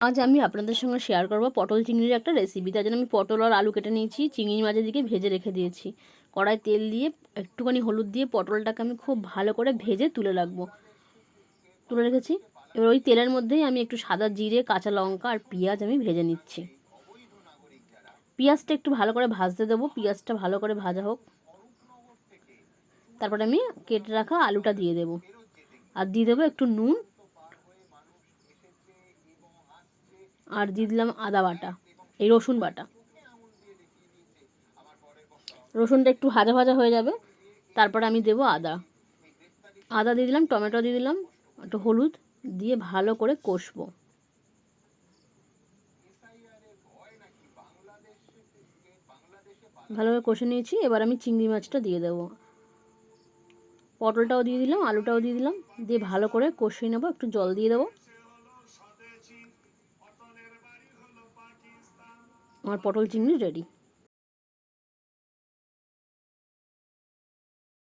আজ আমি আপনাদের সঙ্গে শেয়ার করব পটল চিংড়ির একটা রেসিপি। তার জন্য আমি পটল আর আলু কেটে নিয়েছি, চিংড়ি মাছের দিকে ভেজে রেখে দিয়েছি। কড়াই তেল দিয়ে একটুখানি হলুদ দিয়ে পটলটাকে আমি খুব ভালো করে ভেজে তুলে রেখেছি। এবার ওই তেলের মধ্যেই আমি একটু সাদা জিরে, কাঁচা লঙ্কা আর পেঁয়াজ আমি ভেজে নিচ্ছি। পেঁয়াজটা একটু ভালো করে ভাজতে দেবো, পেঁয়াজটা ভালো করে ভাজা হোক। তারপরে আমি কেটে রাখা আলুটা দিয়ে দেবো, আর দিয়ে দেবো একটু নুন, আর দিয়ে দিলাম আদা বাটা, রসুন বাটা। রসুনটা একটু ভাজা ভাজা হয়ে যাবে, তারপরে আমি দেবো আদা দিয়ে দিলাম, টমেটো দিয়ে দিলাম, একটু হলুদ দিয়ে ভালো করে কষবো। ভালোভাবে কষে নিয়েছি। এবার আমি চিংড়ি মাছটা দিয়ে দেবো, পটলটাও দিয়ে দিলাম, আলুটাও দিয়ে দিলাম, দিয়ে ভালো করে কষিয়ে নেবো। একটু জল দিয়ে দেবো। আমার পটল চিংড়ি রেডি।